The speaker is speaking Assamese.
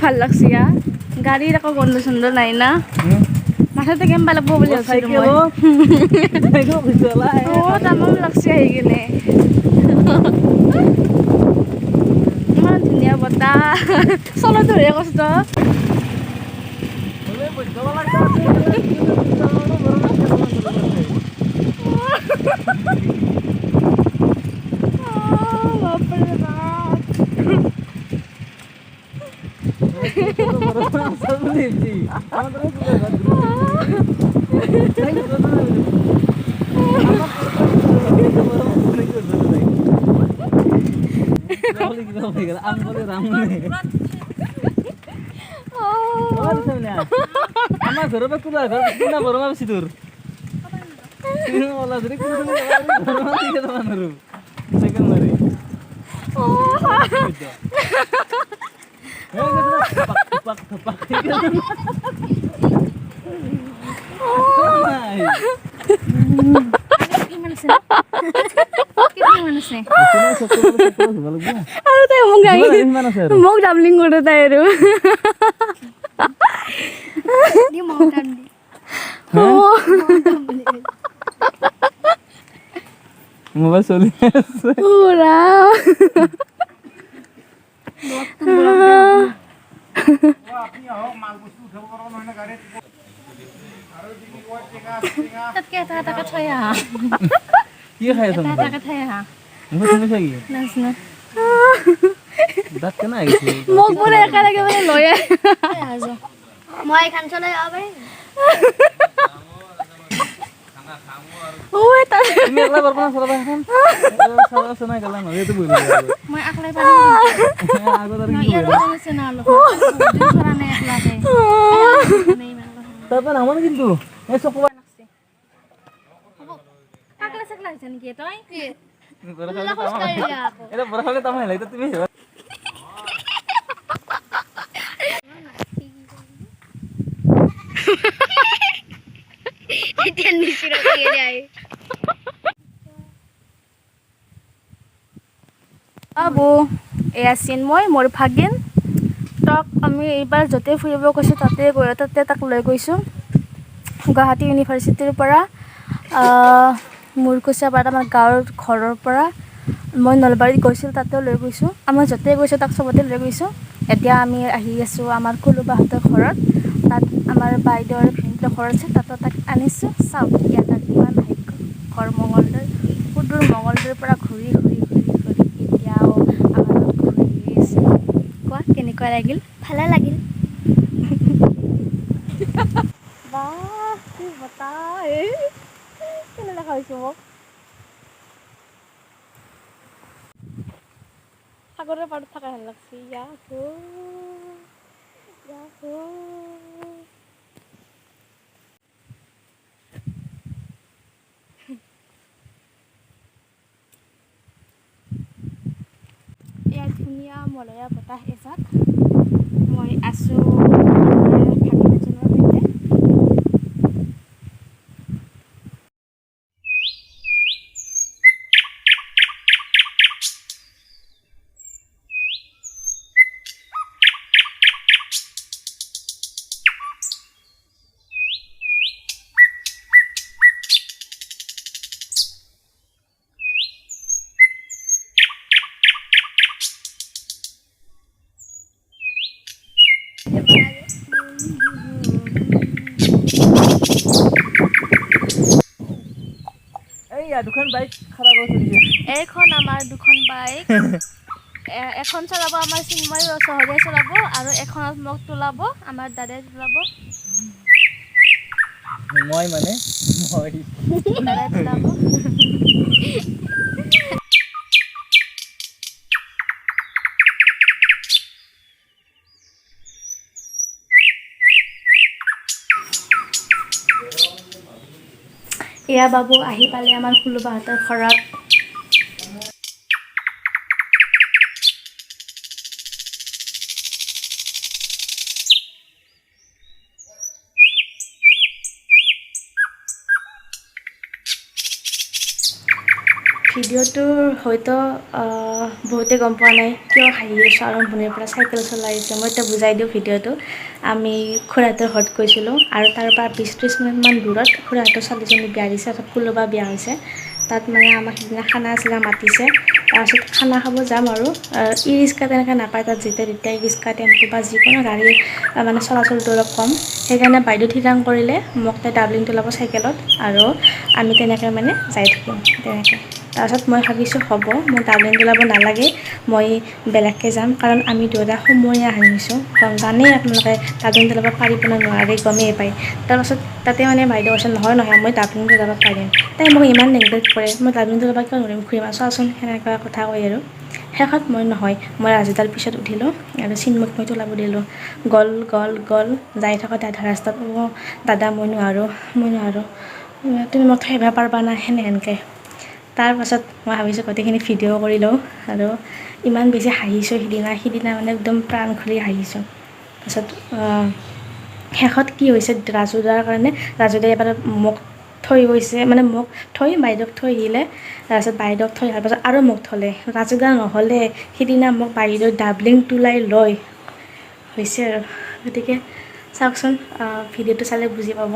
ভাল লাগছে গাড়ীৰ আকৌ গন্ধ চন্ধ নাই না মাথাতে কেম্বা লাগব বুলি তামাম লাগছে আহি কিনে ইমান ধুনীয়া বতাহ চলাটোহে কষ্ট আমার ঘর বা কুলা ঘর কিনা বড় মাপছি তোর তুই বলা ধরে কুলা বড় মাপছি কে তোমার নরু সেকেন্ড মারি ও পাক পাক কি মানছে আৰু তাই মোক ডাবলিং কৰে তাই আৰু মোবাইল চলি আছে পুৰা আপনি আহক মাল বস্তু উঠাব পাৰো নহয় না গাড়ীত আৰু দিবি কয় টেকা টেকা তাতকে এটা থৈ আহা কি খাই আছ এটা থৈ আহা মই তুমি চাগি নাছ না দাঁত কেনে আহিছে মোক পুৰা একেলগে মানে লৈ আহ মই খান চলাই যাব পাৰিম ওই তা তুমি একলা বৰপনা চলাবা এখন চলা চনা গলা নলে তো বইলো মই একলাই পাৰিম আগত আৰু কি ইয়াৰ আছে না লো চলা নাই একলা হে তারপর আমার কিন্তু এই সব কোয়া লাগছে হবো পাগলা ছাগলা হইছে নাকি তুই এটা বড় হলে তামাই লাইতো তুমি এটা নিচিরা কে যায় আবু এয়াসিন মই মোর ভাগিন তাক আমি এইবাৰ যতে ফুৰিব গৈছোঁ তাতে তাক লৈ গৈছোঁ গুৱাহাটী ইউনিভাৰ্চিটিৰ পৰা মুৰকুচিয়াপাত আমাৰ গাঁৱৰ ঘৰৰ পৰা মই নলবাৰীত গৈছিলোঁ তাতেও লৈ গৈছোঁ আমাৰ য'তে গৈছোঁ তাক চবতে লৈ গৈছোঁ এতিয়া আমি আহি আছোঁ আমাৰ কুলুবাহঁতৰ ঘৰত তাত আমাৰ বাইদেউৰ ভিনদেউৰ ঘৰ আছে তাতো তাক আনিছোঁ চাওক এতিয়া তাত ইমান ভাগ্য ঘৰ মঙলদৈ সুদূৰ মঙলদৈৰ পৰা ঘূৰি এতিয়াও আমাৰ ঘূৰি আছে কোৱা কেনেকুৱা লাগিল ভালে লাগিল বাহ কি বতাহ কেনে দেখা হৈছে মোক সাগৰৰ পাৰত থকা হেন লাগছে ইয়াহো ইয়াৰ ধুনীয়া মলয়া বতাহ এজাক মই আছোঁ ভাগিনজনৰ সৈতে দুখন বাইক খাৰা কৰি থৈ দিছে এইখন আমাৰ দুখন বাইক এখন চলাব আমাৰ চিন্ময় চহৰীয়া চলাব আৰু এখনত মোক তোলাব আমাৰ দাদাই তোলাব মই মানে দাদাই তোলাব এয়া বাবু আহি পালে আমাৰ কুলুবাহঁতৰ ঘৰত ভিডিঅ'টোৰ হয়তো বহুতে গম পোৱা নাই কিয় হাঁহি আছোঁ আৰম্ভণিৰ পৰা চাইকেল চলাই আছে। মই এতিয়া বুজাই দিওঁ ভিডিঅ'টো। আমি খুৰাহঁতৰ ঘৰত গৈছিলোঁ আৰু তাৰ পৰা 20-30 মিনিটমান দূৰত খুৰাহঁতৰ ছোৱালীজনী বিয়া দিছে, তাত কোনোবা বিয়া হৈছে। তাত মানে আমাক সিদিনা খানা আছিলে, মাতিছে। তাৰপিছত খানা খাব যাম আৰু ই ৰিক্সা তেনেকৈ নাপায় তাত, যেতিয়া তেতিয়া ই ৰিক্সা টেম্পু বা যিকোনো গাড়ী মানে চলাচলটো অলপ কম। সেইকাৰণে বাইদেউ থিৰাং কৰিলে মোক তাই ডাবলিং তোলাব চাইকেলত আৰু আমি তেনেকৈ মানে যাই থাকিম তেনেকৈ। তাৰপাছত মই ভাবিছোঁ হ'ব, মই ডাবলিং তোলাব নালাগে, মই বেলেগকৈ যাম, কাৰণ আমি দুয়োটা সমনীয়া হাঁহিছোঁ। জানেই আপোনালোকে ডাবলিং তোলাব পাৰিব নে নোৱাৰে গমেই পায়। তাৰপাছত তাতে মানে বাইদেউ কৈছে নহয় মই ডাবলিং তোলাব পাৰিম। তাই মোক ইমান নেগলেক্ট কৰে, মই ডাবলিং তোলাব কিয় নোৱাৰিম ঘূৰিম আৰু চোৱাচোন, সেনেকুৱা কথা কয় আৰু। শেষত মই ৰাজুদাৰ পিছত উঠিলোঁ আৰু চিন্ময়ক মই তোলাব দিলোঁ। গ'ল যাই থাকোঁতে আধা ৰাস্তাত দাদা মই নোৱাৰোঁ, তুমি মোক থৈ আহিব পাৰিবা না, সেনেকৈ। তাৰপাছত মই ভাবিছোঁ গোটেইখিনি ভিডিঅ' কৰি লওঁ আৰু ইমান বেছি হাঁহিছোঁ সিদিনা মানে একদম প্ৰাণ খুলি হাঁহিছোঁ। তাৰপাছত শেষত কি হৈছে, ৰাজুদাৰ কাৰণে ৰাজুদাই এবাৰ মোক থৈ গৈছে, মানে মোক থৈ বাইদেউক থৈ আহিলে। তাৰপাছত বাইদেউক থৈ অহাৰ পাছত আৰু মোক থ'লে। ৰাজুদা নহ'লে সিদিনা মোক বাইদেউ ডাবলিং তোলাই লৈ হৈছে আৰু। গতিকে চাওকচোন, ভিডিঅ'টো চালে বুজি পাব।